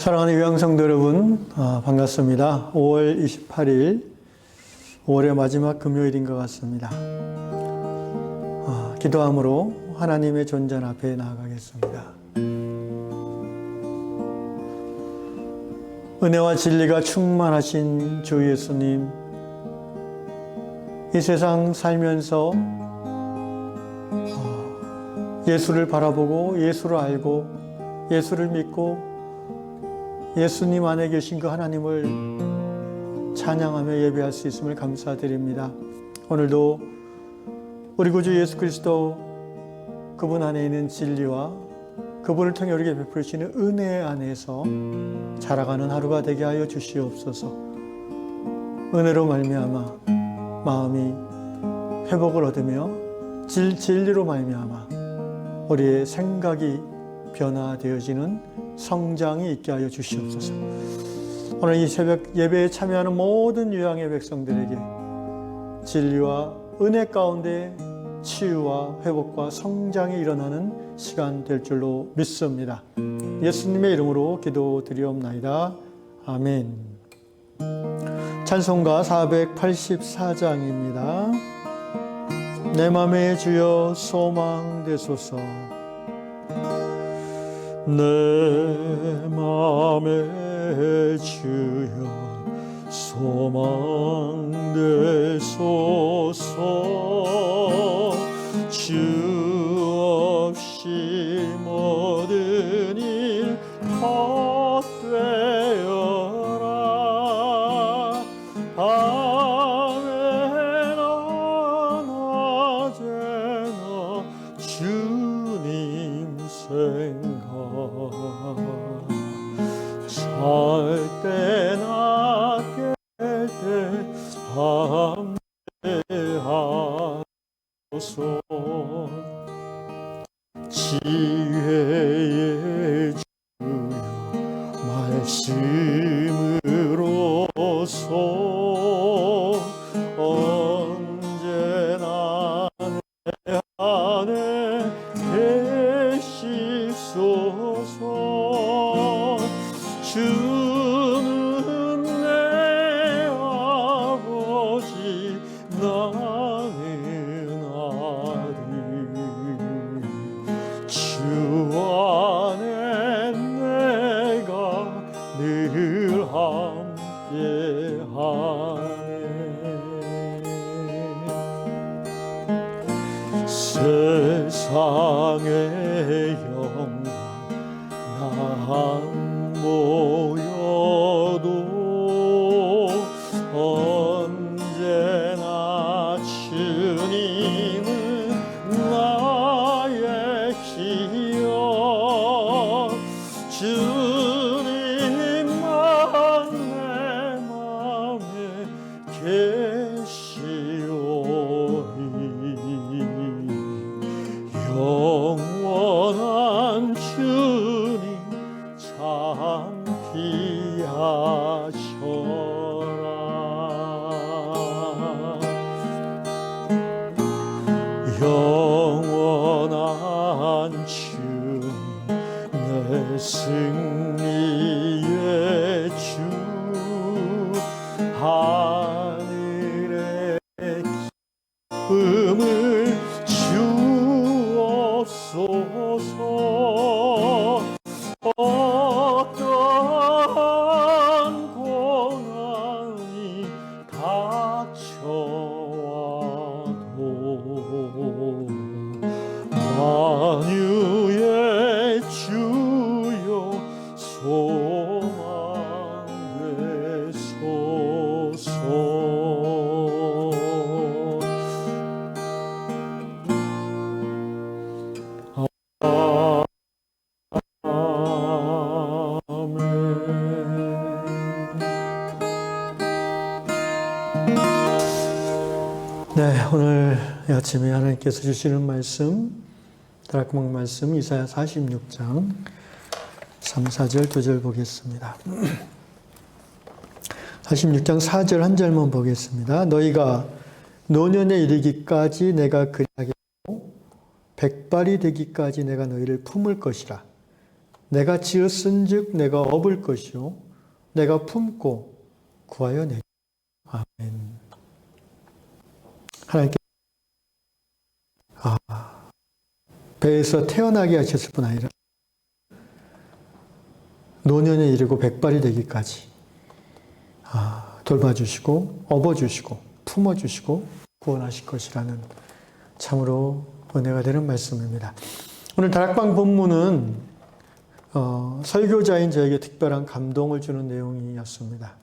사랑하는 유양성도 여러분, 반갑습니다. 5월 28일, 5월의 마지막 금요일인 것 같습니다. 기도함으로 하나님의 존전 앞에 나아가겠습니다. 은혜와 진리가 충만하신 주 예수님, 이 세상 살면서 예수를 바라보고 예수를 알고 예수를 믿고 예수님 안에 계신 그 하나님을 찬양하며 예배할 수 있음을 감사드립니다. 오늘도 우리 구주 예수 그리스도 그분 안에 있는 진리와 그분을 통해 우리에게 베풀으시는 은혜 안에서 자라가는 하루가 되게 하여 주시옵소서. 은혜로 말미암아 마음이 회복을 얻으며 진리로 말미암아 우리의 생각이 변화되어지는 성장이 있게 하여 주시옵소서. 오늘 이 새벽 예배에 참여하는 모든 유양의 백성들에게 진리와 은혜 가운데 치유와 회복과 성장이 일어나는 시간 될 줄로 믿습니다. 예수님의 이름으로 기도드리옵나이다. 아멘. 찬송가 484장입니다. 내 맘에 주여 소망되소서. 내 맘에 주여 소망되소서. 주 없이 모든 일 헛되어라. 밤에나 낮에나 주님 생각, 잘 때나 깰 때 함께하소서. 지혜의 주여 말씀으로서 언제나 내 안에 계시소서. 주는 내 아버지 나는 아들. 주 안에 내가 늘 함께하네. 세상의 영광 난 모여도 언제나 주님은 나의 기억. 주님만 내 맘에 계시오니 영원한 주님 참피하셔라. 영원한 주님 내 승리의 주, 하늘의 기쁨을 주옵소서. 어떠한 고난이 닥쳐와도 만유의 주여 소망되소서. 네, 오늘 아침에 하나님께서 주시는 말씀, 다락방 말씀 이사야 46장 3, 4절, 2절 보겠습니다. 46장 4절 한 절만 보겠습니다. 너희가 노년에 이르기까지 내가 그리하겠고 백발이 되기까지 내가 너희를 품을 것이라. 내가 지었은즉 내가 업을 것이요 내가 품고 구하여 내게. 아멘. 하나님께 배에서 태어나게 하셨을 뿐 아니라 노년에 이르고 백발이 되기까지 돌봐주시고 업어주시고 품어주시고 구원하실 것이라는 참으로 은혜가 되는 말씀입니다. 오늘 다락방 본문은 설교자인 저에게 특별한 감동을 주는 내용이었습니다.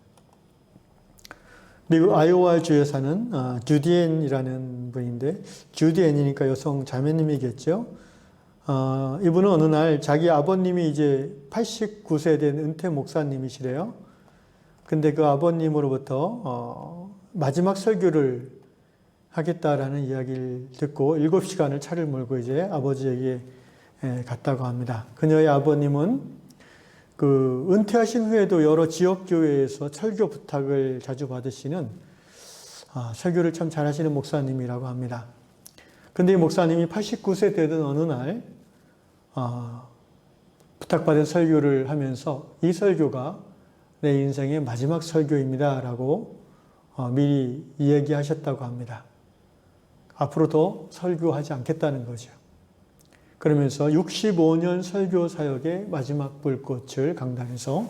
미국 아이오와주에 사는 주디엔이라는 분인데, 주디엔이니까 여성 자매님이겠죠. 이분은 어느 날 자기 아버님이 이제 89세 된 은퇴 목사님이시래요. 근데 그 아버님으로부터 마지막 설교를 하겠다라는 이야기를 듣고 7시간을 차를 몰고 이제 아버지에게 갔다고 합니다. 그녀의 아버님은 그 은퇴하신 후에도 여러 지역교회에서 설교 부탁을 자주 받으시는 설교를 참 잘하시는 목사님이라고 합니다. 근데 이 목사님이 89세 되던 어느 날 부탁받은 설교를 하면서 이 설교가 내 인생의 마지막 설교입니다 라고 미리 이야기하셨다고 합니다. 앞으로 더 설교하지 않겠다는 거죠. 그러면서 65년 설교 사역의 마지막 불꽃을 강단에서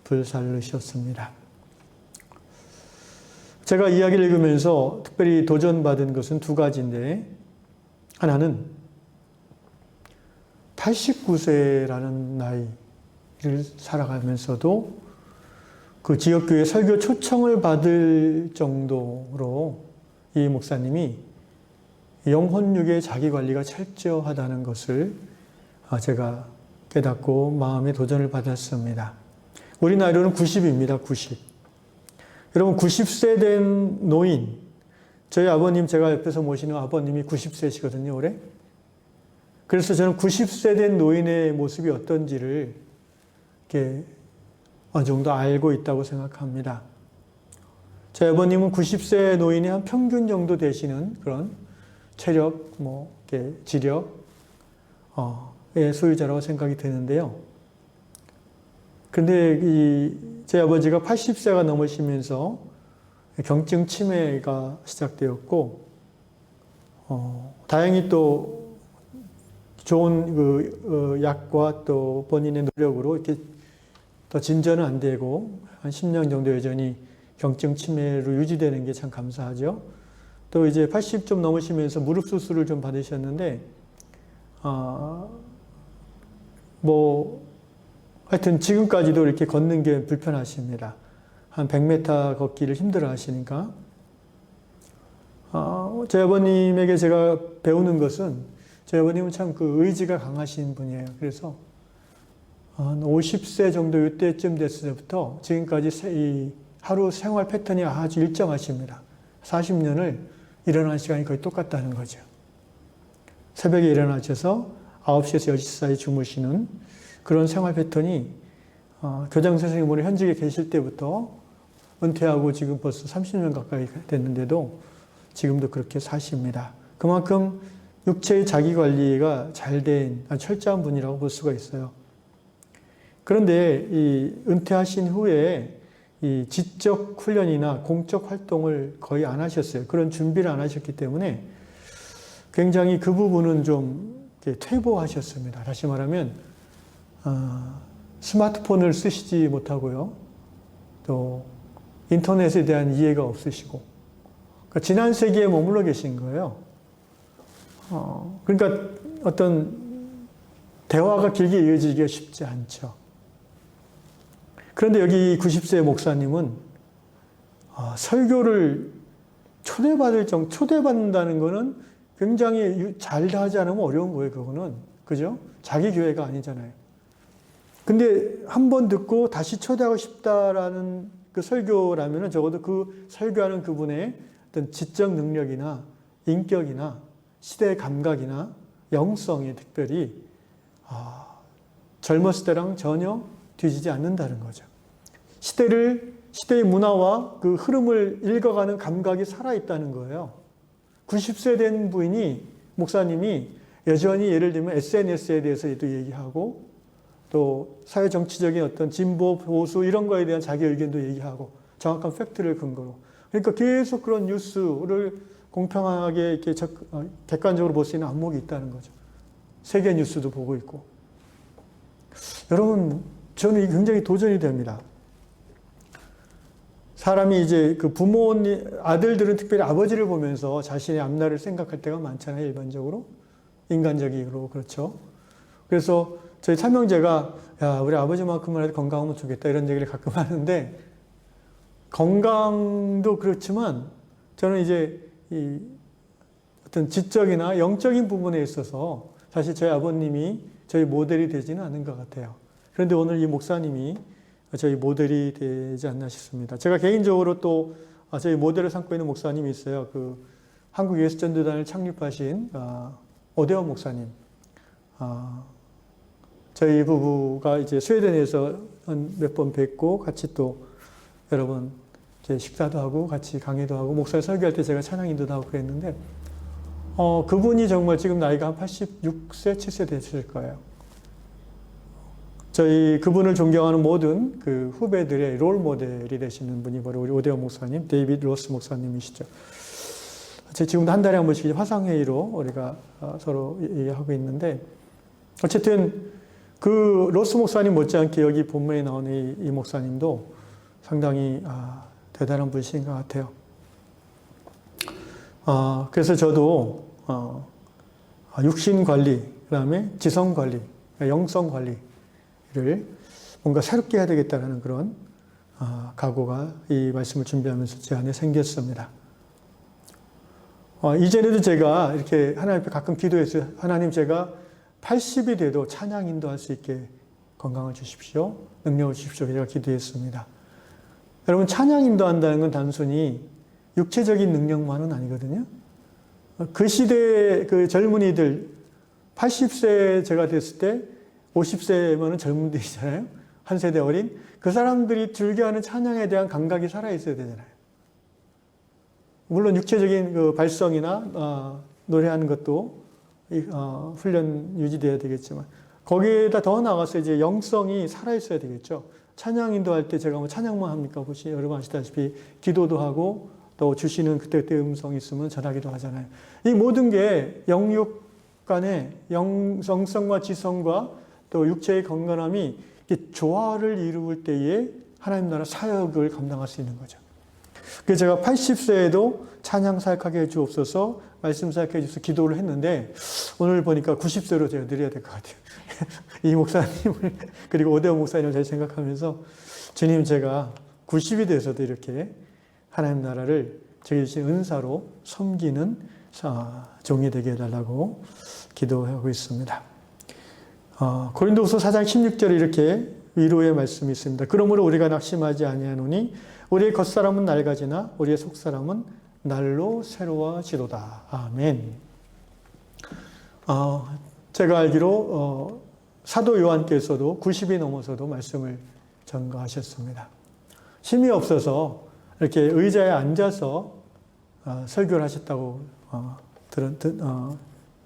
불살르셨습니다. 제가 이야기를 읽으면서 특별히 도전받은 것은 두 가지인데, 하나는 89세라는 나이를 살아가면서도 그 지역교회 설교 초청을 받을 정도로 이 목사님이 영혼육의 자기관리가 철저하다는 것을 제가 깨닫고 마음의 도전을 받았습니다. 우리 나이로는 90입니다. 90. 여러분 90세 된 노인, 저희 아버님 제가 옆에서 모시는 아버님이 90세시거든요. 올해. 그래서 저는 90세 된 노인의 모습이 어떤지를 이렇게 어느 정도 알고 있다고 생각합니다. 저희 아버님은 90세 노인의 한 평균 정도 되시는 그런 체력, 지력의 소유자라고 생각이 드는데요. 근데 제 아버지가 80세가 넘으시면서 경증 치매가 시작되었고, 다행히 또 좋은 약과 또 본인의 노력으로 이렇게 더 진전은 안 되고 한 10년 정도 여전히 경증 치매로 유지되는 게 참 감사하죠. 또 이제 80 좀 넘으시면서 무릎 수술을 좀 받으셨는데, 하여튼 지금까지도 이렇게 걷는 게 불편하십니다. 한 100m 걷기를 힘들어 하시니까. 제 아버님에게 제가 배우는 것은, 제 아버님은 참 그 의지가 강하신 분이에요. 그래서 한 50세 정도 이때쯤 됐을 때부터 지금까지 이 하루 생활 패턴이 아주 일정하십니다. 40년을 일어나는 시간이 거의 똑같다는 거죠. 새벽에 일어나셔서 9시에서 10시 사이 주무시는 그런 생활 패턴이 교장 선생님으로 현직에 계실 때부터 은퇴하고 지금 벌써 30년 가까이 됐는데도 지금도 그렇게 사십니다. 그만큼 육체의 자기관리가 잘된 철저한 분이라고 볼 수가 있어요. 그런데 이 은퇴하신 후에 이 지적 훈련이나 공적 활동을 거의 안 하셨어요. 그런 준비를 안 하셨기 때문에 굉장히 그 부분은 좀 퇴보하셨습니다. 다시 말하면 스마트폰을 쓰시지 못하고요. 또 인터넷에 대한 이해가 없으시고, 그러니까 지난 세기에 머물러 계신 거예요. 그러니까 어떤 대화가 길게 이어지기가 쉽지 않죠. 그런데 여기 90세 목사님은 설교를 초대받는다는 거는 굉장히 잘 하지 않으면 어려운 거예요, 그거는. 그죠? 자기 교회가 아니잖아요. 근데 한 번 듣고 다시 초대하고 싶다라는 그 설교라면은 적어도 그 설교하는 그분의 어떤 지적 능력이나 인격이나 시대 감각이나 영성이 특별히 젊었을 때랑 전혀 뒤지지 않는다는 거죠. 시대의 문화와 그 흐름을 읽어가는 감각이 살아있다는 거예요. 90세 된 목사님이 여전히 예를 들면 SNS에 대해서도 얘기하고, 또 사회 정치적인 어떤 진보, 보수 이런 거에 대한 자기 의견도 얘기하고 정확한 팩트를 근거로. 그러니까 계속 그런 뉴스를 공평하게 이렇게 객관적으로 볼 수 있는 안목이 있다는 거죠. 세계 뉴스도 보고 있고. 여러분, 저는 이게 굉장히 도전이 됩니다. 사람이 이제 그 부모님, 아들들은 특별히 아버지를 보면서 자신의 앞날을 생각할 때가 많잖아요, 일반적으로. 인간적으로, 그렇죠. 그래서 저희 삼형제가, 야, 우리 아버지만큼이라도 건강하면 좋겠다, 이런 얘기를 가끔 하는데, 건강도 그렇지만, 저는 이제 이 어떤 지적이나 영적인 부분에 있어서 사실 저희 아버님이 저희 모델이 되지는 않은 것 같아요. 그런데 오늘 이 목사님이 저희 모델이 되지 않나 싶습니다. 제가 개인적으로 또 저희 모델을 삼고 있는 목사님이 있어요. 그 한국 예수전도단을 창립하신 오대원 목사님. 저희 부부가 이제 스웨덴에서 몇 번 뵙고 같이 또 여러 번 식사도 하고 같이 강의도 하고 목사를 설교할 때 제가 찬양 인도도 하고 그랬는데 그분이 정말 지금 나이가 한 86세, 7세 되실 거예요. 저희 그분을 존경하는 모든 그 후배들의 롤 모델이 되시는 분이 바로 우리 오대원 목사님, 데이비드 로스 목사님이시죠. 지금도 한 달에 한 번씩 화상회의로 우리가 서로 얘기하고 있는데 어쨌든 그 로스 목사님 못지않게 여기 본문에 나오는 이 목사님도 상당히 대단한 분이신 것 같아요. 그래서 저도 육신 관리, 그 다음에 지성 관리, 영성 관리를 뭔가 새롭게 해야 되겠다는 그런 각오가 이 말씀을 준비하면서 제 안에 생겼습니다. 이전에도 제가 이렇게 하나님 앞에 가끔 기도했어요. 하나님, 제가 80이 돼도 찬양 인도할 수 있게 건강을 주십시오. 능력을 주십시오. 제가 기도했습니다. 여러분, 찬양 인도한다는 건 단순히 육체적인 능력만은 아니거든요. 그 시대의 그 젊은이들, 80세 제가 됐을 때 50세면은 젊은이잖아요. 한 세대 어린. 그 사람들이 즐겨하는 찬양에 대한 감각이 살아있어야 되잖아요. 물론 육체적인 그 발성이나 노래하는 것도 훈련 유지돼야 되겠지만 거기에다 더 나가서 이제 영성이 살아있어야 되겠죠. 찬양 인도할 때 제가 뭐 찬양만 합니까? 혹시 여러분 아시다시피 기도도 하고 또 주시는 그때그때 음성이 있으면 전하기도 하잖아요. 이 모든 게 영육 간의 영성과 지성과 또 육체의 건강함이 조화를 이루을 때에 하나님 나라 사역을 감당할 수 있는 거죠. 그래서 제가 80세에도 찬양 사역하게 해주옵소서, 말씀 사역해 주셔서 기도를 했는데 오늘 보니까 90세로 제가 드려야 될 것 같아요. 이 목사님을 그리고 오대원 목사님을 잘 생각하면서 주님, 제가 90이 돼서도 이렇게 하나님 나라를 저희 주신 은사로 섬기는 종이 되게 해달라고 기도하고 있습니다. 고린도후서 4장 16절에 이렇게 위로의 말씀이 있습니다. 그러므로 우리가 낙심하지 아니하노니 우리의 겉사람은 낡아지나 우리의 속사람은 날로 새로워지도다. 아멘. 제가 알기로 사도 요한께서도 90이 넘어서도 말씀을 전가하셨습니다. 힘이 없어서 이렇게 의자에 앉아서 설교를 하셨다고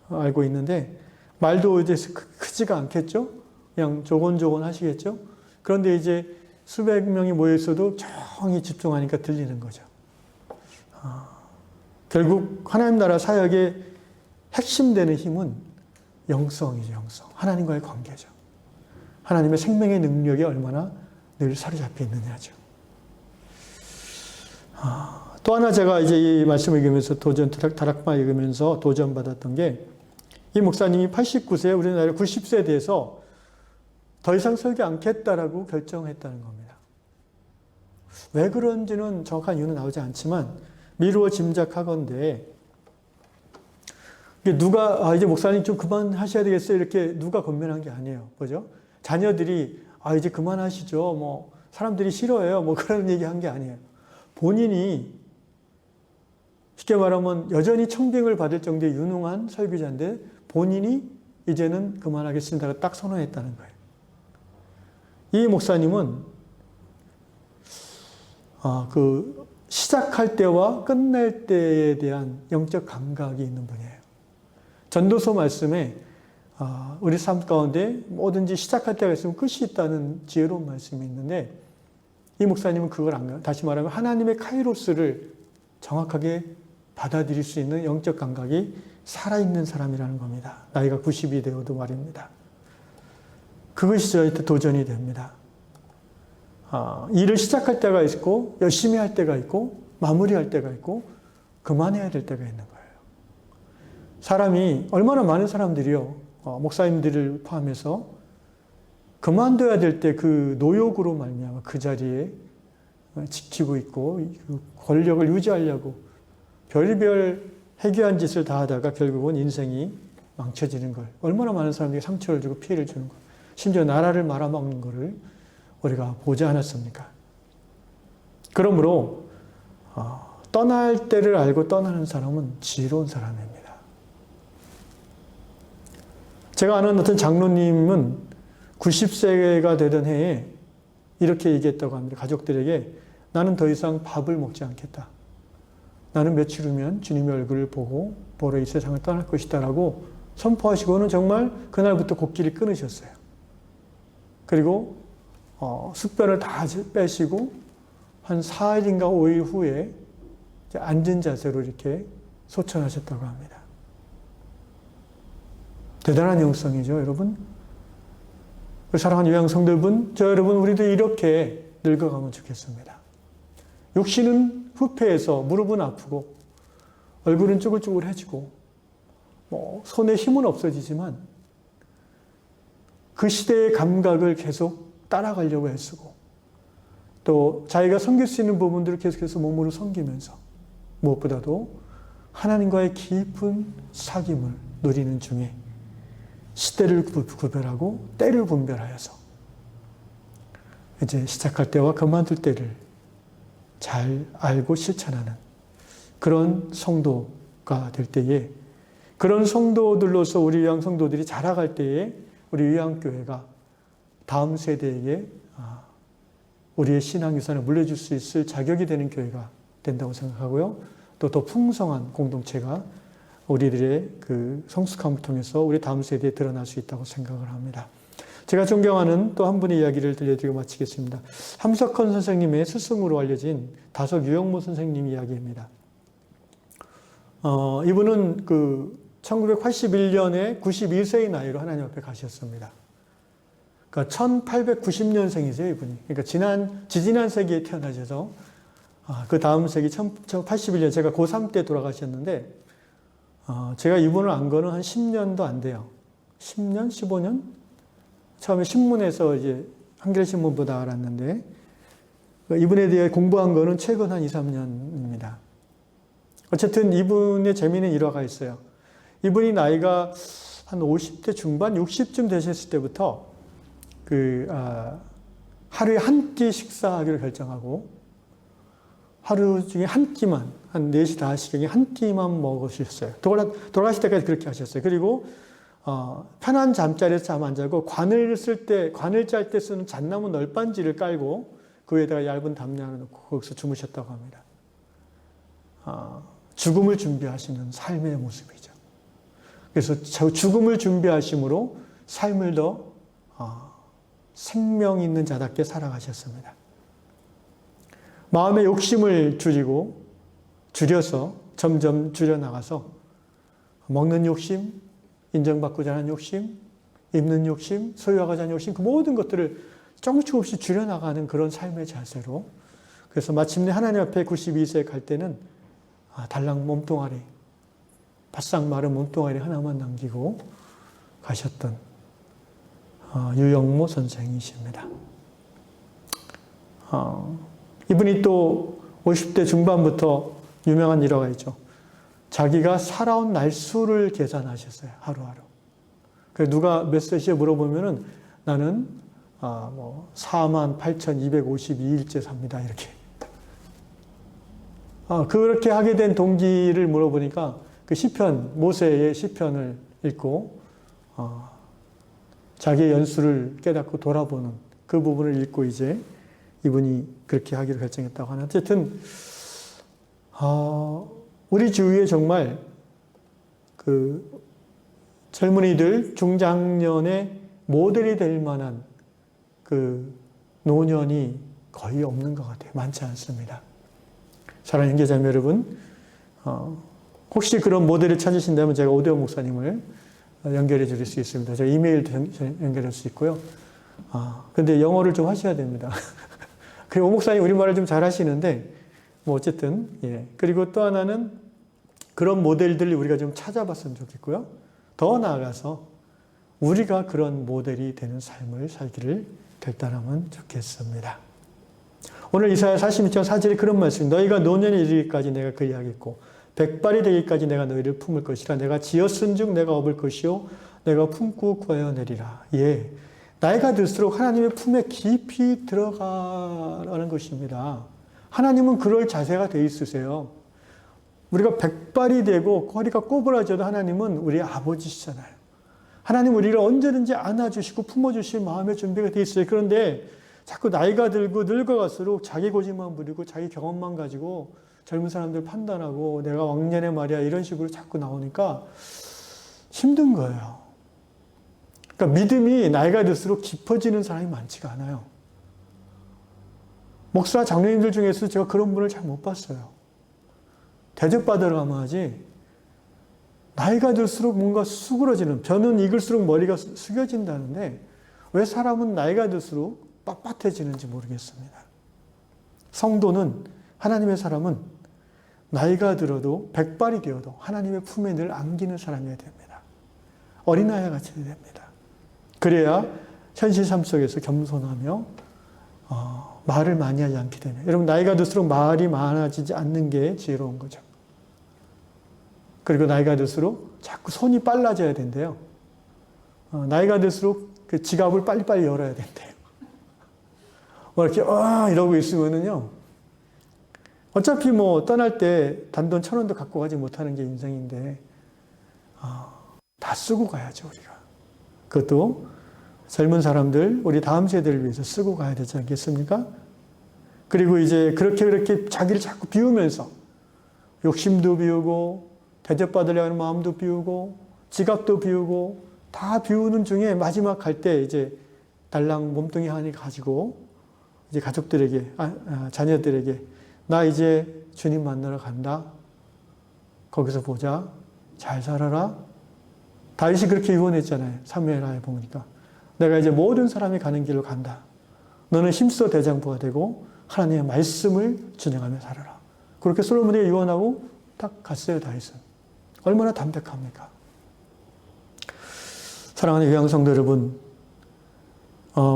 알고 있는데 말도 이제 크지가 않겠죠? 그냥 조곤조곤 하시겠죠? 그런데 이제 수백 명이 모여 있어도 조용히 집중하니까 들리는 거죠. 결국 하나님 나라 사역의 핵심되는 힘은 영성이죠, 영성. 하나님과의 관계죠. 하나님의 생명의 능력이 얼마나 늘 사로잡혀 있느냐죠. 또 하나 제가 이제 이 말씀을 읽으면서 다락방 읽으면서 도전받았던 게 이 목사님이 89세, 우리나라 90세에 대해서 더 이상 설교 않겠다라고 결정했다는 겁니다. 왜 그런지는 정확한 이유는 나오지 않지만 미루어 짐작하건대 누가 이제 목사님 좀 그만하셔야 되겠어요 이렇게 누가 권면한 게 아니에요. 그죠? 자녀들이 이제 그만하시죠. 뭐 사람들이 싫어해요. 뭐 그런 얘기한 게 아니에요. 본인이 쉽게 말하면 여전히 청빙을 받을 정도의 유능한 설교자인데 본인이 이제는 그만하겠습니다가 딱 선언했다는 거예요. 이 목사님은 그 시작할 때와 끝날 때에 대한 영적 감각이 있는 분이에요. 전도서 말씀에 우리 삶 가운데 뭐든지 시작할 때가 있으면 끝이 있다는 지혜로운 말씀이 있는데 이 목사님은 그걸 안 가요. 다시 말하면 하나님의 카이로스를 정확하게 받아들일 수 있는 영적 감각이 살아있는 사람이라는 겁니다. 나이가 90이 되어도 말입니다. 그것이 저희한테 도전이 됩니다. 일을 시작할 때가 있고 열심히 할 때가 있고 마무리할 때가 있고 그만해야 될 때가 있는 거예요. 사람이 얼마나 많은 사람들이요. 목사님들을 포함해서 그만둬야 될 때 그 노욕으로 말미암아 그 자리에 지키고 있고 그 권력을 유지하려고 별의별 해괴한 짓을 다 하다가 결국은 인생이 망쳐지는 걸 얼마나 많은 사람들이 상처를 주고 피해를 주는 것 심지어 나라를 말아먹는 것을 우리가 보지 않았습니까? 그러므로 떠날 때를 알고 떠나는 사람은 지혜로운 사람입니다. 제가 아는 어떤 장로님은 90세가 되던 해에 이렇게 얘기했다고 합니다. 가족들에게 나는 더 이상 밥을 먹지 않겠다. 나는 며칠 후면 주님의 얼굴을 보러 이 세상을 떠날 것이다 라고 선포하시고는 정말 그날부터 곡기를 끊으셨어요. 그리고 숙변을 다 빼시고 한 4일인가 5일 후에 앉은 자세로 이렇게 소천하셨다고 합니다. 대단한 영성이죠, 여러분. 사랑하는 요양 성도분, 여러분 우리도 이렇게 늙어가면 좋겠습니다. 육신은 후패해서 무릎은 아프고 얼굴은 쭈글쭈글해지고 손에 힘은 없어지지만 그 시대의 감각을 계속 따라가려고 애쓰고 또 자기가 섬길 수 있는 부분들을 계속해서 몸으로 섬기면서 무엇보다도 하나님과의 깊은 사귐을 누리는 중에 시대를 구별하고 때를 분별하여서 이제 시작할 때와 그만둘 때를 잘 알고 실천하는 그런 성도가 될 때에 그런 성도들로서 우리 위양 성도들이 자라갈 때에 우리 위양교회가 다음 세대에게 우리의 신앙유산을 물려줄 수 있을 자격이 되는 교회가 된다고 생각하고요. 또 더 풍성한 공동체가 우리들의 그 성숙함을 통해서 우리 다음 세대에 드러날 수 있다고 생각을 합니다. 제가 존경하는 또 한 분의 이야기를 들려드리고 마치겠습니다. 함석헌 선생님의 스승으로 알려진 다석 유영모 선생님 이야기입니다. 이분은 그 1981년에 91세의 나이로 하나님 앞에 가셨습니다. 그러니까 1890년생이세요, 이분이. 그러니까 지지난 세기에 태어나셔서 그 다음 세기 1981년 제가 고3 때 돌아가셨는데 제가 이분을 안 거는 한 10년도 안 돼요. 10년? 15년? 처음에 신문에서 이제 한겨레신문보다 알았는데 이분에 대해 공부한 거는 최근 한 2, 3년입니다. 어쨌든 이분의 재미있는 일화가 있어요. 이분이 나이가 한 50대 중반, 60쯤 되셨을 때부터 하루에 한 끼 식사하기로 결정하고 하루 중에 한 끼만, 한 4시, 5시경에 한 끼만 먹으셨어요. 돌아가실 때까지 그렇게 하셨어요. 그리고 편한 잠자리에서 잠 안 자고 관을 짤 때 쓰는 잣나무 널빤지를 깔고 그 위에다가 얇은 담요 하나 놓고 거기서 주무셨다고 합니다. 죽음을 준비하시는 삶의 모습이죠. 그래서 죽음을 준비하심으로 삶을 더 생명 있는 자답게 살아가셨습니다. 마음의 욕심을 줄여서 점점 줄여나가서 먹는 욕심, 인정받고자 하는 욕심, 입는 욕심, 소유하고자 하는 욕심 그 모든 것들을 조금씩 조금씩 줄여나가는 그런 삶의 자세로 그래서 마침내 하나님 앞에 92세에 갈 때는 달랑 몸뚱아리, 바싹 마른 몸뚱아리 하나만 남기고 가셨던 유영모 선생이십니다. 이분이 또 50대 중반부터 유명한 일화가 있죠. 자기가 살아온 날수를 계산하셨어요. 하루하루. 그래서 누가 몇 세시에 물어보면은 나는 48,252일째 삽니다. 이렇게. 그렇게 하게 된 동기를 물어보니까 그 시편, 모세의 시편을 읽고 자기의 연수를 깨닫고 돌아보는 그 부분을 읽고 이제 이분이 그렇게 하기로 결정했다고 하는. 어쨌든 우리 주위에 정말 젊은이들, 중장년의 모델이 될 만한 그 노년이 거의 없는 것 같아요. 많지 않습니다. 사랑하는 형제자매 여러분, 혹시 그런 모델을 찾으신다면 제가 오대호 목사님을 연결해 드릴 수 있습니다. 제가 이메일도 연결할 수 있고요. 근데 영어를 좀 하셔야 됩니다. 그리고 오 목사님 우리말을 좀 잘 하시는데, 뭐 어쨌든, 예. 그리고 또 하나는 그런 모델들을 우리가 좀 찾아봤으면 좋겠고요. 더 나아가서 우리가 그런 모델이 되는 삶을 살기를 결단하면 좋겠습니다. 오늘 이사야 46장 4절에 그런 말씀, 너희가 노년에 이르기까지 내가 그리하겠고 백발이 되기까지 내가 너희를 품을 것이라. 내가 지었은즉 내가 업을 것이요 내가 품고 구하여 내리라. 예, 나이가 들수록 하나님의 품에 깊이 들어가라는 것입니다. 하나님은 그럴 자세가 돼 있으세요. 우리가 백발이 되고 허리가 꼬부라져도 하나님은 우리의 아버지시잖아요. 하나님 우리를 언제든지 안아주시고 품어주실 마음의 준비가 돼 있어요. 그런데 자꾸 나이가 들고 늙어갈수록 자기 고집만 부리고 자기 경험만 가지고 젊은 사람들 판단하고 내가 왕년에 말이야 이런 식으로 자꾸 나오니까 힘든 거예요. 그러니까 믿음이 나이가 들수록 깊어지는 사람이 많지가 않아요. 목사 장로님들 중에서 제가 그런 분을 잘 못 봤어요. 대접받으러 가면 하지 나이가 들수록 뭔가 수그러지는, 벼는 익을수록 머리가 숙여진다는데 왜 사람은 나이가 들수록 빳빳해지는지 모르겠습니다. 성도는, 하나님의 사람은 나이가 들어도 백발이 되어도 하나님의 품에 늘 안기는 사람이어야 됩니다. 어린아이 같이 됩니다. 그래야 현실 삶 속에서 겸손하며 말을 많이 하지 않게 되면, 여러분 나이가 들수록 말이 많아지지 않는 게 지혜로운 거죠. 그리고 나이가 들수록 자꾸 손이 빨라져야 된대요. 나이가 들수록 그 지갑을 빨리빨리 열어야 된대요. 이렇게 이러고 있으면은요, 어차피 뭐 떠날 때 단돈 1,000원도 갖고 가지 못하는 게 인생인데 다 쓰고 가야죠 우리가. 그것도 젊은 사람들, 우리 다음 세대를 위해서 쓰고 가야 되지 않겠습니까? 그리고 이제 그렇게 자기를 자꾸 비우면서 욕심도 비우고 대접받으려 하는 마음도 비우고 지갑도 비우고 다 비우는 중에 마지막 갈 때 이제 달랑 몸뚱이 하나 가지고 이제 가족들에게, 자녀들에게 나 이제 주님 만나러 간다. 거기서 보자. 잘 살아라. 다윗이 그렇게 유언했잖아요. 사무엘하에 보니까. 내가 이제 모든 사람이 가는 길로 간다. 너는 힘써 대장부가 되고 하나님의 말씀을 준행하며 살아라. 그렇게 솔로몬에게 유언하고 딱 갔어요, 다윗은. 얼마나 담백합니까? 사랑하는 요양성도 여러분,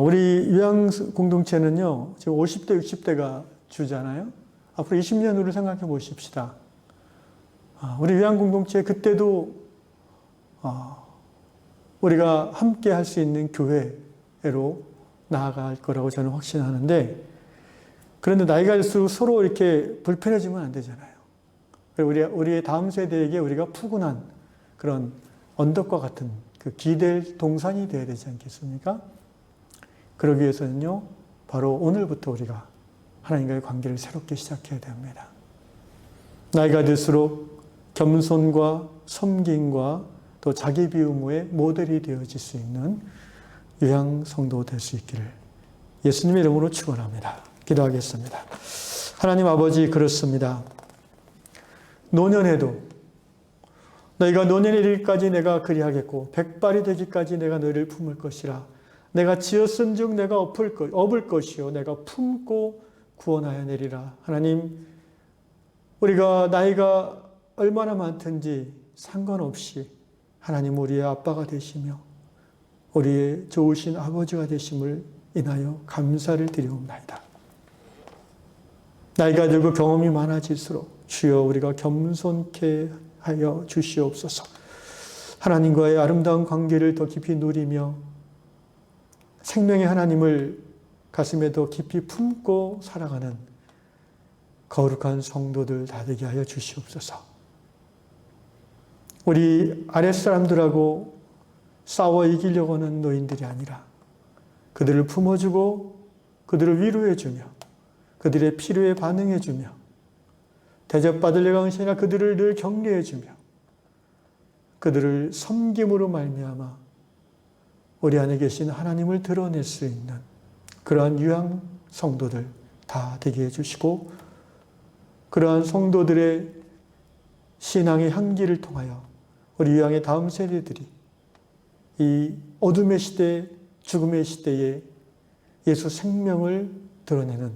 우리 요양 공동체는요, 지금 50대, 60대가 주잖아요. 앞으로 20년 후를 생각해 보십시다. 우리 요양 공동체 그때도 우리가 함께 할 수 있는 교회로 나아갈 거라고 저는 확신하는데, 그런데 나이가 들수록 서로 이렇게 불편해지면 안 되잖아요. 우리의 다음 세대에게 우리가 푸근한 그런 언덕과 같은 그 기댈 동산이 되어야 되지 않겠습니까? 그러기 위해서는요, 바로 오늘부터 우리가 하나님과의 관계를 새롭게 시작해야 됩니다. 나이가 들수록 겸손과 섬김과 또 자기 비움의 모델이 되어질 수 있는 요양 성도 될 수 있기를 예수님의 이름으로 축원합니다. 기도하겠습니다. 하나님 아버지, 그렇습니다. 노년에도 너희가 노년에 이르기까지 내가 그리하겠고 백발이 되기까지 내가 너희를 품을 것이라. 내가 지었은즉 내가 업을 것이요 내가 품고 구원하여 내리라. 하나님, 우리가 나이가 얼마나 많든지 상관없이 하나님 우리의 아빠가 되시며 우리의 좋으신 아버지가 되심을 인하여 감사를 드리옵나이다. 나이가 들고 경험이 많아질수록 주여 우리가 겸손케 하여 주시옵소서. 하나님과의 아름다운 관계를 더 깊이 누리며 생명의 하나님을 가슴에 더 깊이 품고 살아가는 거룩한 성도들 다 되게 하여 주시옵소서. 우리 아랫사람들하고 싸워 이기려고 하는 노인들이 아니라 그들을 품어주고 그들을 위로해주며 그들의 필요에 반응해주며 대접받으려고 하는 것이 아니라 그들을 늘 격려해주며 그들을 섬김으로 말미암아 우리 안에 계신 하나님을 드러낼 수 있는 그러한 유양 성도들 다 되게 해주시고, 그러한 성도들의 신앙의 향기를 통하여 우리 유양의 다음 세대들이 이 어둠의 시대, 죽음의 시대에 예수 생명을 드러내는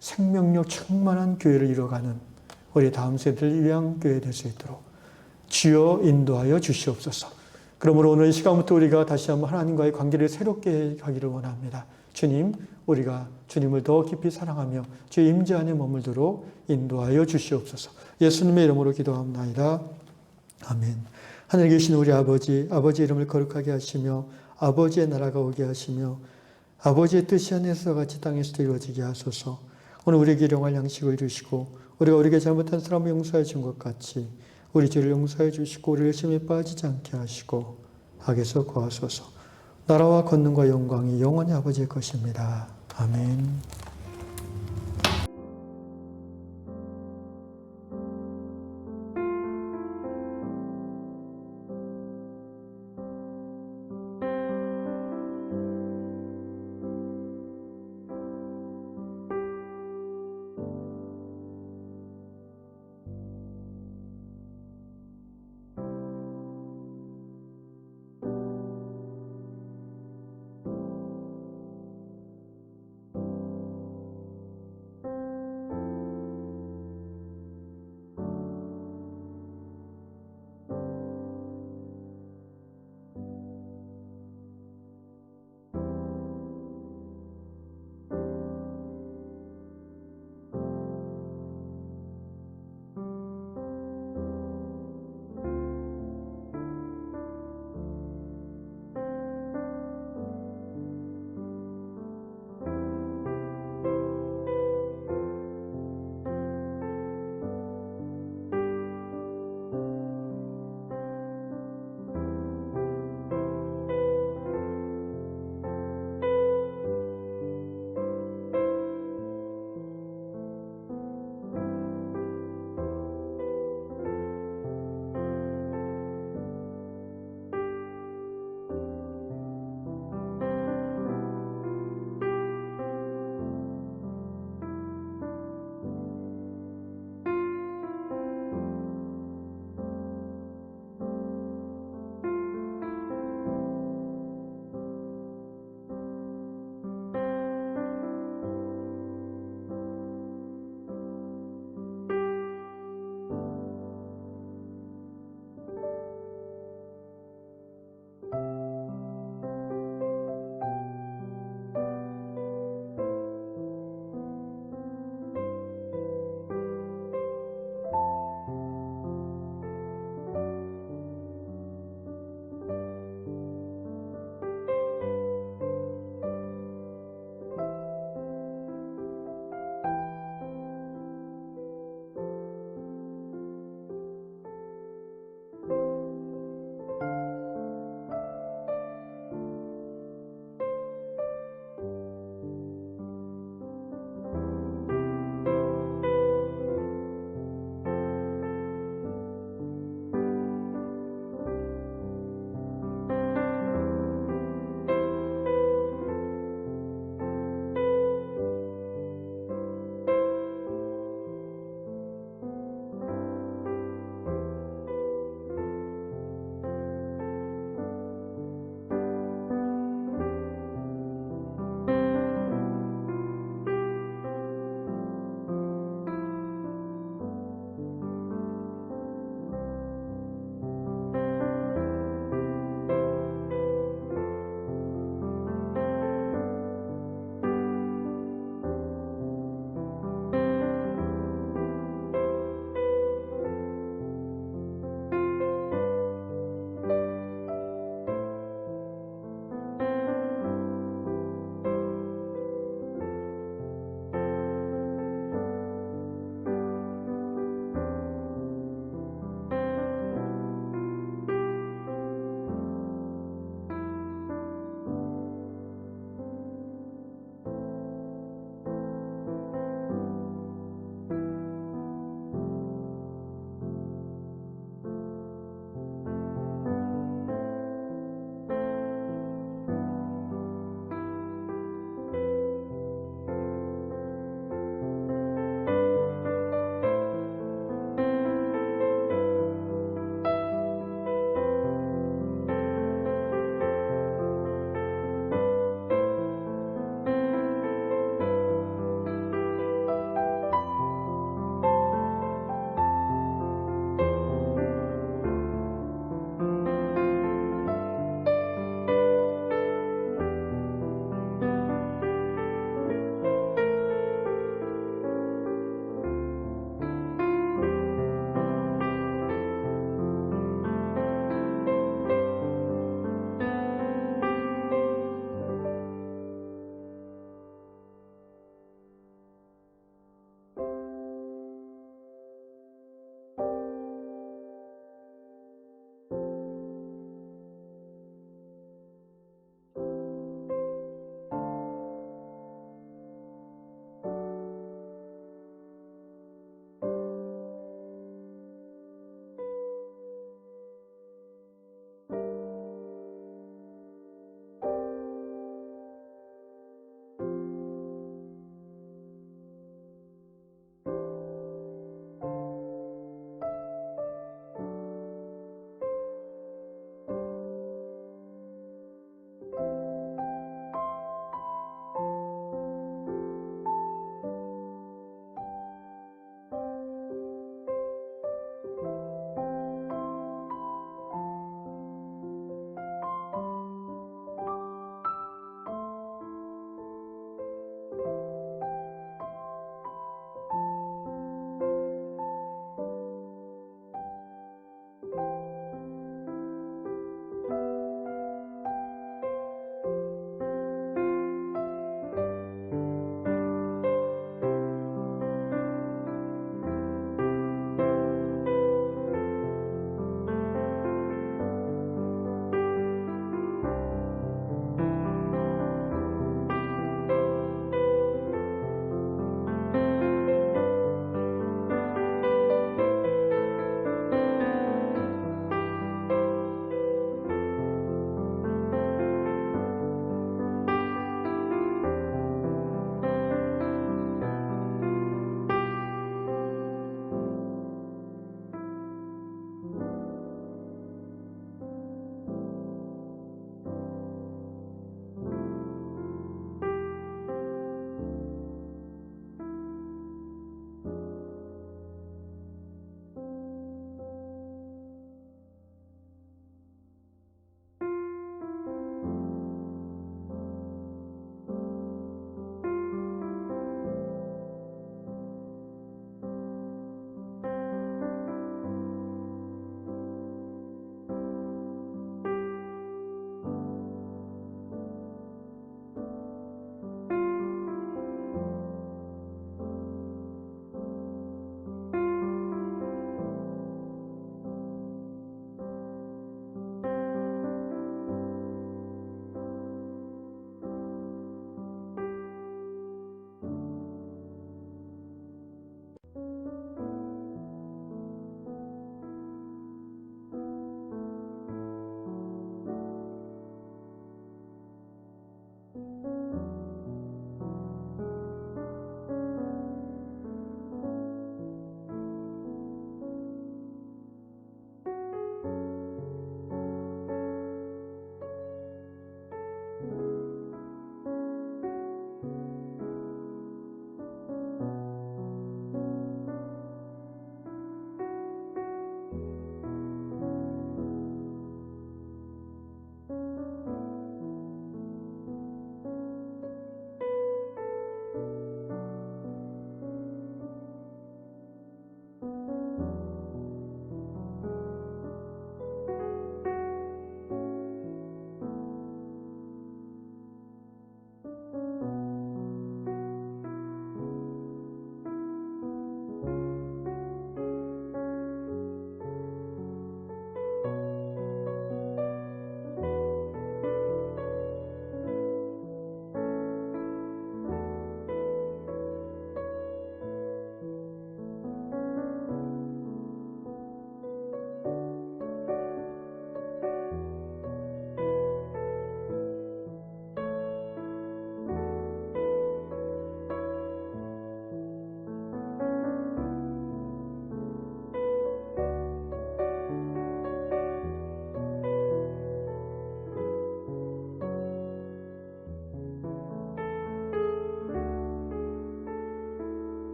생명력 충만한 교회를 이뤄가는 우리 다음 세대를 위한 교회 될 수 있도록 주여 인도하여 주시옵소서. 그러므로 오늘 이 시간부터 우리가 다시 한번 하나님과의 관계를 새롭게 하기를 원합니다. 주님, 우리가 주님을 더 깊이 사랑하며 주의 임재 안에 머물도록 인도하여 주시옵소서. 예수님의 이름으로 기도합나이다. 아멘. 하늘에 계신 우리 아버지, 아버지의 이름을 거룩하게 하시며 아버지의 나라가 오게 하시며 아버지의 뜻이 하늘에서 같이 땅에서도 이루어지게 하소서. 오늘 우리에게 일용할 양식을 주시고 우리가 우리에게 잘못한 사람을 용서해 준 것 같이 우리 죄를 용서해 주시고 우리를 시험에 빠지지 않게 하시고 악에서 구하소서. 나라와 권능과 영광이 영원히 아버지의 것입니다. 아멘.